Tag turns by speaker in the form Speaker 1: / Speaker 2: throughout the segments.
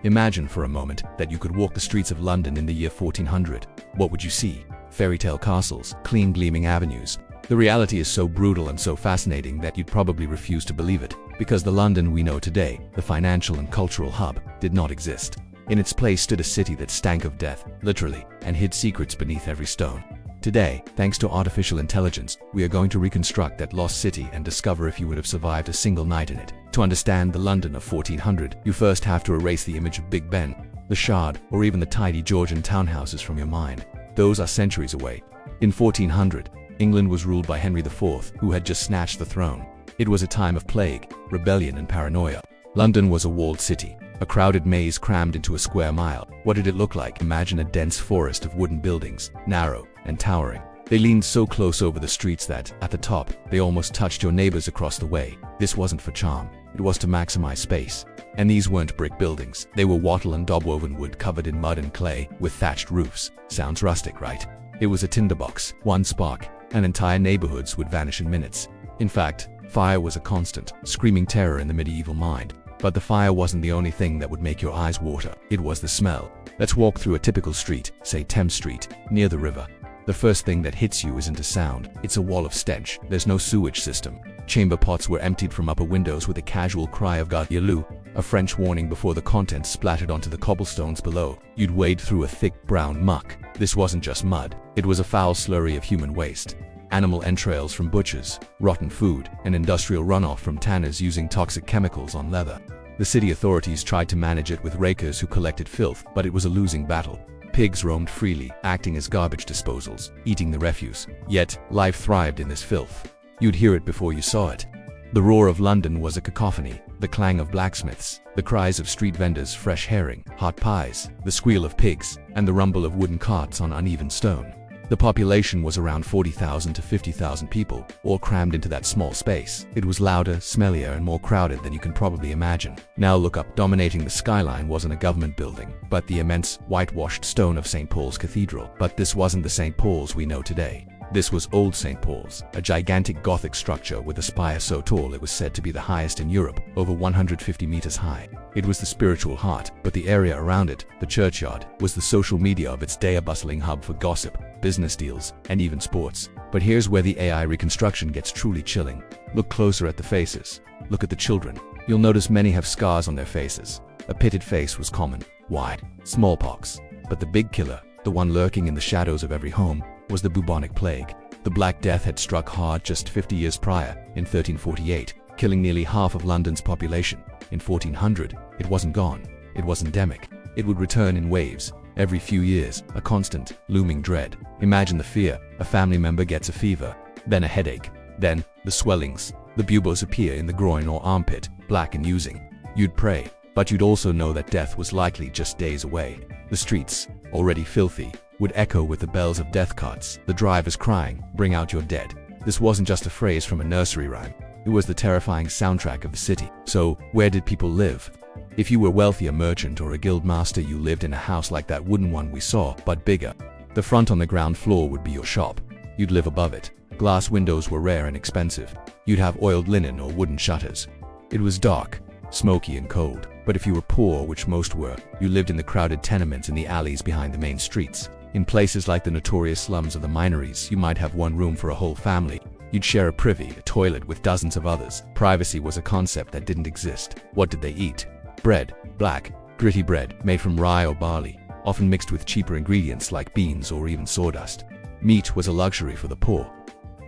Speaker 1: Imagine for a moment that you could walk the streets of London in the year 1400. What would you see? Fairy tale castles, clean gleaming avenues. The reality is so brutal and so fascinating that you'd probably refuse to believe it, because the London we know today, the financial and cultural hub, did not exist. In its place stood a city that stank of death, literally, and hid secrets beneath every stone. Today, thanks to artificial intelligence, we are going to reconstruct that lost city and discover if you would have survived a single night in it. To understand the London of 1400, you first have to erase the image of Big Ben, the Shard, or even the tidy Georgian townhouses from your mind. Those are centuries away. In 1400, England was ruled by Henry IV, who had just snatched the throne. It was a time of plague, rebellion, and paranoia. London was a walled city, a crowded maze crammed into a square mile. What did it look like? Imagine a dense forest of wooden buildings, narrow and towering. They leaned so close over the streets that, at the top, they almost touched your neighbors across the way. This wasn't for charm, it was to maximize space. And these weren't brick buildings. They were wattle and daub-woven wood covered in mud and clay, with thatched roofs. Sounds rustic, right? It was a tinderbox. One spark, and entire neighborhoods would vanish in minutes. In fact, fire was a constant, screaming terror in the medieval mind. But the fire wasn't the only thing that would make your eyes water. It was the smell. Let's walk through a typical street, say Thames Street, near the river. The first thing that hits you isn't a sound. It's a wall of stench. There's no sewage system. Chamber pots were emptied from upper windows with a casual cry of "Gothic," a French warning before the contents splattered onto the cobblestones below. You'd wade through a thick brown muck. This wasn't just mud. It was a foul slurry of human waste. Animal entrails from butchers, rotten food, and industrial runoff from tanners using toxic chemicals on leather. The city authorities tried to manage it with rakers who collected filth, but it was a losing battle. Pigs roamed freely, acting as garbage disposals, eating the refuse. Yet, life thrived in this filth. You'd hear it before you saw it. The roar of London was a cacophony, the clang of blacksmiths, the cries of street vendors, fresh herring, hot pies, the squeal of pigs, and the rumble of wooden carts on uneven stone. The population was around 40,000 to 50,000 people, all crammed into that small space. It was louder, smellier, and more crowded than you can probably imagine. Now look up. Dominating the skyline wasn't a government building, but the immense, whitewashed stone of St. Paul's Cathedral. But this wasn't the St. Paul's we know today. This was Old St. Paul's, a gigantic Gothic structure with a spire so tall it was said to be the highest in Europe, over 150 meters high. It was the spiritual heart, but the area around it, the churchyard, was the social media of its day, a bustling hub for gossip, business deals, and even sports. But here's where the AI reconstruction gets truly chilling. Look closer at the faces. Look at the children. You'll notice many have scars on their faces. A pitted face was common. Why? Smallpox. But the big killer, the one lurking in the shadows of every home, was the bubonic plague. The Black Death had struck hard just 50 years prior, in 1348, killing nearly half of London's population. In 1400, it wasn't gone. It was endemic. It would return in waves, every few years, a constant, looming dread. Imagine the fear. A family member gets a fever, then a headache, then the swellings. The buboes appear in the groin or armpit, black and oozing. You'd pray, but you'd also know that death was likely just days away. The streets, already filthy, would echo with the bells of death carts, the drivers crying, "Bring out your dead." This wasn't just a phrase from a nursery rhyme. It was the terrifying soundtrack of the city. So, where did people live? If you were wealthy, a merchant or a guild master, you lived in a house like that wooden one we saw, but bigger. The front on the ground floor would be your shop. You'd live above it. Glass windows were rare and expensive. You'd have oiled linen or wooden shutters. It was dark, smoky and cold. But if you were poor, which most were, you lived in the crowded tenements in the alleys behind the main streets. In places like the notorious slums of the Minories, you might have one room for a whole family. You'd share a privy, a toilet with dozens of others. Privacy was a concept that didn't exist. What did they eat? Bread, black, gritty bread, made from rye or barley, often mixed with cheaper ingredients like beans or even sawdust. Meat was a luxury for the poor.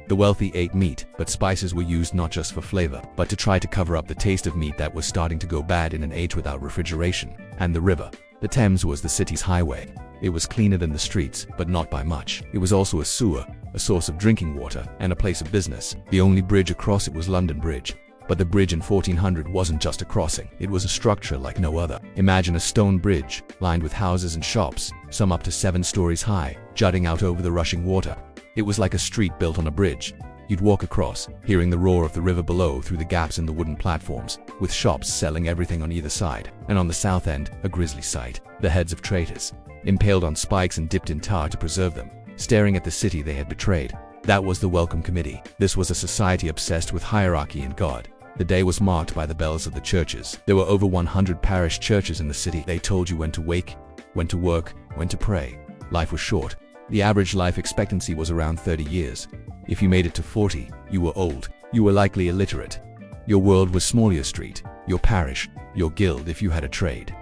Speaker 1: The wealthy ate meat, but spices were used not just for flavor, but to try to cover up the taste of meat that was starting to go bad in an age without refrigeration. And the river. The Thames was the city's highway. It was cleaner than the streets, but not by much. It was also a sewer, a source of drinking water, and a place of business. The only bridge across it was London Bridge. But the bridge in 1400 wasn't just a crossing. It was a structure like no other. Imagine a stone bridge, lined with houses and shops, some up to 7 stories high, jutting out over the rushing water. It was like a street built on a bridge. You'd walk across, hearing the roar of the river below through the gaps in the wooden platforms, with shops selling everything on either side. And on the south end, a grisly sight, the heads of traitors, impaled on spikes and dipped in tar to preserve them, staring at the city they had betrayed. That was the Welcome Committee. This was a society obsessed with hierarchy and God. The day was marked by the bells of the churches. There were over 100 parish churches in the city. They told you when to wake, when to work, when to pray. Life was short. The average life expectancy was around 30 years. If you made it to 40, you were old. You were likely illiterate. Your world was Smollier Street, your parish, your guild if you had a trade.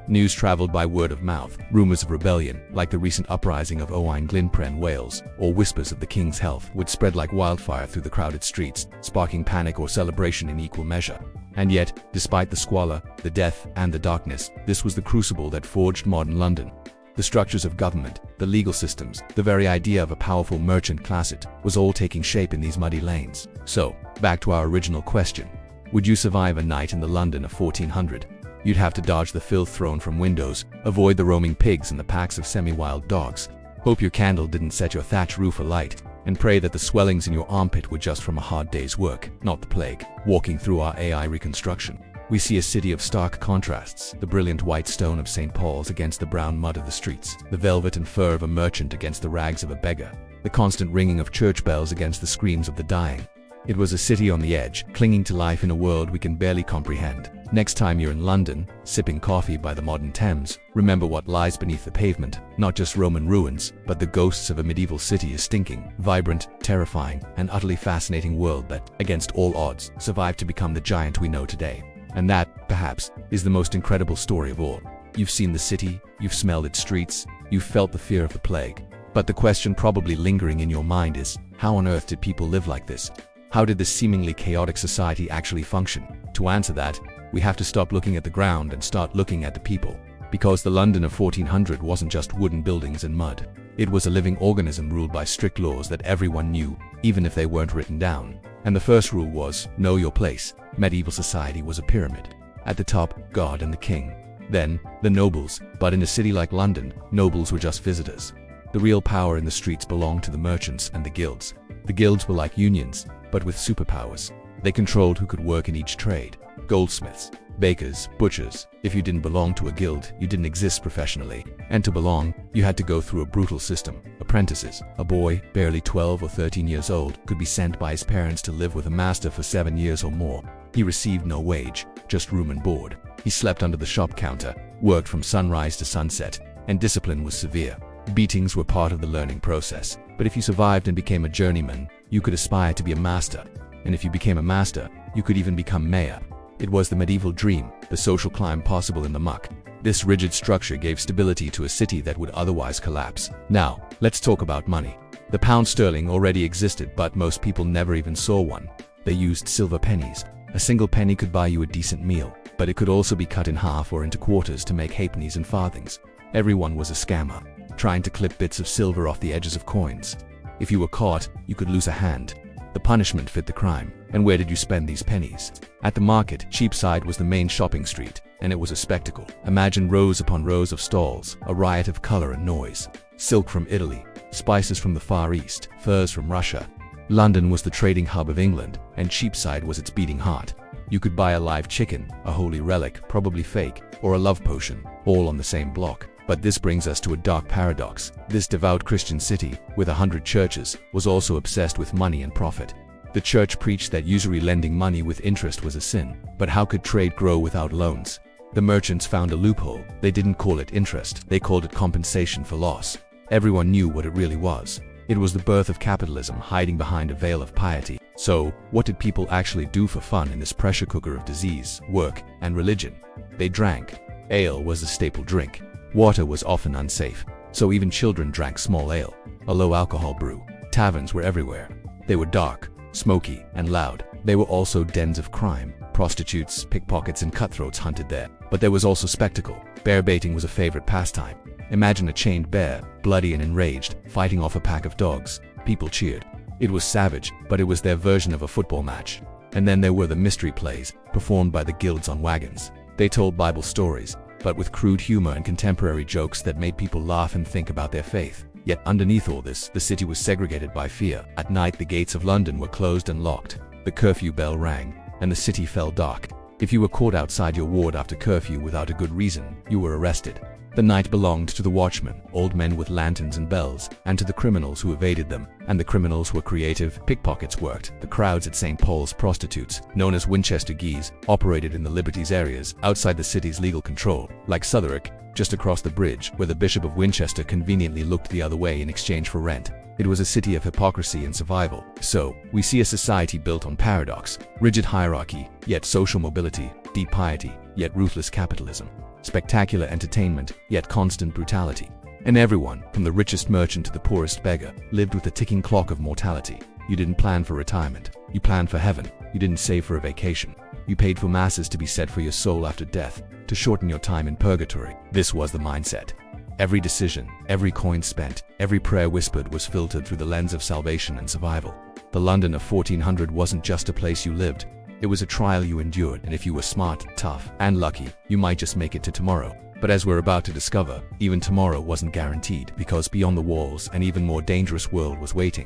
Speaker 1: News traveled by word of mouth. Rumors of rebellion, like the recent uprising of Owain Glyndwr, Wales, or whispers of the king's health, would spread like wildfire through the crowded streets, sparking panic or celebration in equal measure. And yet, despite the squalor, the death, and the darkness, this was the crucible that forged modern London. The structures of government, the legal systems, the very idea of a powerful merchant class, it was all taking shape in these muddy lanes. So, back to our original question. Would you survive a night in the London of 1400? You'd have to dodge the filth thrown from windows, avoid the roaming pigs and the packs of semi-wild dogs, hope your candle didn't set your thatch roof alight, and pray that the swellings in your armpit were just from a hard day's work, not the plague. Walking through our AI reconstruction, we see a city of stark contrasts, the brilliant white stone of St. Paul's against the brown mud of the streets, the velvet and fur of a merchant against the rags of a beggar, the constant ringing of church bells against the screams of the dying. It was a city on the edge, clinging to life in a world we can barely comprehend. Next time you're in London, sipping coffee by the modern Thames, remember what lies beneath the pavement. Not just Roman ruins, but the ghosts of a medieval city, a stinking, vibrant, terrifying, and utterly fascinating world that, against all odds, survived to become the giant we know today. And that, perhaps, is the most incredible story of all. You've seen the city, you've smelled its streets, you've felt the fear of the plague. But the question probably lingering in your mind is, how on earth did people live like this? How did this seemingly chaotic society actually function? To answer that, we have to stop looking at the ground and start looking at the people. Because the London of 1400 wasn't just wooden buildings and mud. It was a living organism ruled by strict laws that everyone knew, even if they weren't written down. And the first rule was, know your place. Medieval society was a pyramid. At the top, God and the king. Then, the nobles. But in a city like London, nobles were just visitors. The real power in the streets belonged to the merchants and the guilds. The guilds were like unions, but with superpowers. They controlled who could work in each trade. Goldsmiths, bakers, butchers. If you didn't belong to a guild, you didn't exist professionally. And to belong, you had to go through a brutal system. Apprentices. A boy, barely 12 or 13 years old, could be sent by his parents to live with a master for 7 years or more. He received no wage, just room and board. He slept under the shop counter, worked from sunrise to sunset, and discipline was severe. Beatings were part of the learning process. But if you survived and became a journeyman, you could aspire to be a master. And if you became a master, you could even become mayor. It was the medieval dream, the social climb possible in the muck. This rigid structure gave stability to a city that would otherwise collapse. Now, let's talk about money. The pound sterling already existed, but most people never even saw one. They used silver pennies. A single penny could buy you a decent meal, but it could also be cut in half or into quarters to make halfpennies and farthings. Everyone was a scammer, trying to clip bits of silver off the edges of coins. If you were caught, you could lose a hand. The punishment fit the crime. And where did you spend these pennies? At the market, Cheapside was the main shopping street, and it was a spectacle. Imagine rows upon rows of stalls, a riot of color and noise. Silk from Italy, spices from the Far East, furs from Russia. London was the trading hub of England, and Cheapside was its beating heart. You could buy a live chicken, a holy relic, probably fake, or a love potion, all on the same block. But this brings us to a dark paradox. This devout Christian city, with 100 churches, was also obsessed with money and profit. The church preached that usury lending money with interest was a sin. But how could trade grow without loans? The merchants found a loophole. They didn't call it interest. They called it compensation for loss. Everyone knew what it really was. It was the birth of capitalism hiding behind a veil of piety. So, what did people actually do for fun in this pressure cooker of disease, work, and religion? They drank. Ale was a staple drink. Water was often unsafe, so even children drank small ale, a low-alcohol brew. Taverns were everywhere. They were dark, smoky, and loud. They were also dens of crime. Prostitutes, pickpockets, and cutthroats hunted there. But there was also spectacle. Bear baiting was a favorite pastime. Imagine a chained bear, bloody and enraged, fighting off a pack of dogs. People cheered. It was savage, but it was their version of a football match. And then there were the mystery plays, performed by the guilds on wagons. They told Bible stories, but with crude humor and contemporary jokes that made people laugh and think about their faith. Yet underneath all this, the city was segregated by fear. At night, the gates of London were closed and locked. The curfew bell rang, and the city fell dark. If you were caught outside your ward after curfew without a good reason, you were arrested. The night belonged to the watchmen, old men with lanterns and bells, and to the criminals who evaded them. And the criminals were creative. Pickpockets worked. The crowds at St. Paul's, prostitutes, known as Winchester geese, operated in the liberties areas outside the city's legal control, like Southwark, just across the bridge, where the Bishop of Winchester conveniently looked the other way in exchange for rent. It was a city of hypocrisy and survival. So, we see a society built on paradox, rigid hierarchy, yet social mobility, deep piety, yet ruthless capitalism, spectacular entertainment, yet constant brutality. And everyone, from the richest merchant to the poorest beggar, lived with the ticking clock of mortality. You didn't plan for retirement. You planned for heaven. You didn't save for a vacation. You paid for masses to be set for your soul after death, to shorten your time in purgatory. This was the mindset. Every decision, every coin spent, every prayer whispered was filtered through the lens of salvation and survival. The London of 1400 wasn't just a place you lived. It was a trial you endured, and if you were smart, tough, and lucky, you might just make it to tomorrow. But as we're about to discover, even tomorrow wasn't guaranteed, because beyond the walls an even more dangerous world was waiting.